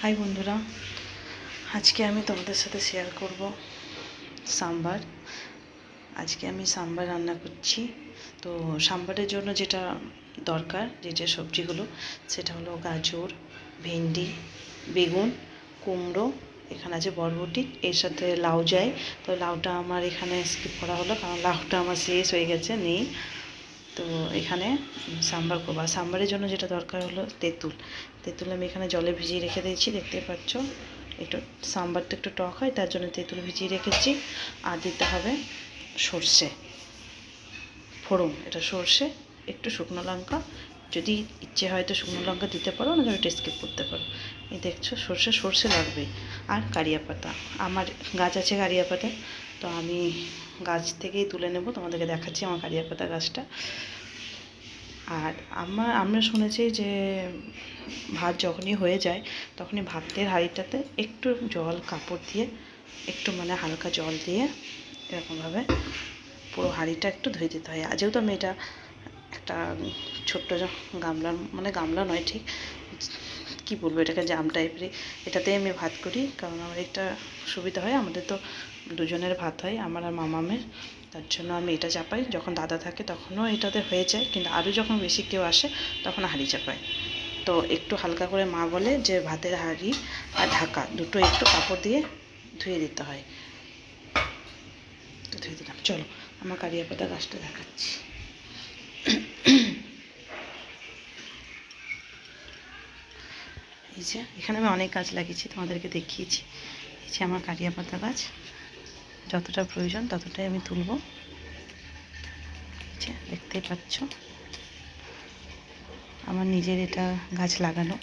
High বন্ধুরা, আজকে আমি তোমাদের সাথে শেয়ার করব সাম্বার। আজকে আমি সাম্বার রান্না করছি। তো সাম্বারের জন্য যেটা দরকার, যে সবজিগুলো, সেটা হলো গাজর, ভেন্ডি, বেগুন, কুমড়ো, এখানে আছে বরবটি, এর সাথে লাউ যায়। তো লাউটা আমার এখানে স্কিপ করা হলো কারণ লাউটা আমার শেষ হয়ে গেছে, নেই। তো এখানে সাম্বার করবো। আর সাম্বারের জন্য যেটা দরকার হলো তেঁতুল। তেঁতুল আমি এখানে জলে ভিজিয়ে রেখে দিয়েছি, দেখতে পাচ্ছ। একটু সাম্বারটা একটু টক হয়, তার জন্য তেঁতুল ভিজিয়ে রেখেছি। আর দিতে হবে সর্ষে ফোড়ন, এটা সর্ষে, একটু শুকনো লঙ্কা, যদি ইচ্ছে হয় তো শুকনো লঙ্কা দিতে পারো, না তুমি স্কিপ করতে পারো। এই দেখছো, সর্ষে লাগবে। আর কারিয়া পাতা, আমার গাছ আছে কারিয়া পাতা, তো আমি গাছ থেকেই তুলে নেব, তোমাদেরকে দেখাচ্ছি আমার কারিয়া পাতা গাছটা। আর আমরা শুনেছি যে ভাত যখনই হয়ে যায় তখনই ভাতের হাঁড়িটাতে একটু জল, কাপড় দিয়ে একটু হালকা জল দিয়ে এরকমভাবে পুরো হাঁড়িটা একটু ধুয়ে দিতে হয়। যেহেতু আমি এটা একটা ছোট্ট গামলা, গামলা নয় ঠিক, কি বলবো, এটাকে জাম টাইপেরই, এটাতে আমি ভাত করি কারণ আমার একটা সুবিধা হয়। আমাদের তো দুজনের ভাত হয়, আমার আর মামামের, তার জন্য আমি এটা চাপাই। যখন দাদা থাকে তখনও এটাতে হয়ে যায়, কিন্তু আরও যখন বেশি কেউ আসে তখন হাঁড়ি চাপাই। তো একটু হালকা করে মা বলে যে ভাতের হাঁড়ি আর ঢাকা দুটো একটু কাপড় দিয়ে ধুয়ে দিতে হয়। তো ধুয়ে দিলাম। চলো আমার কারিয়া পাতা গাছটা দেখাচ্ছি। এই যে এখানে আমি অনেক গাছ লাগিয়েছি, তোমাদেরকে দেখিয়েছি। এই যে আমার কারিয়া পাতা গাছ, যতটা প্রয়োজন ততটাই আমি তুলব। দেখতেই পাচ্ছ আমার নিজের এটা গাছ লাগানো।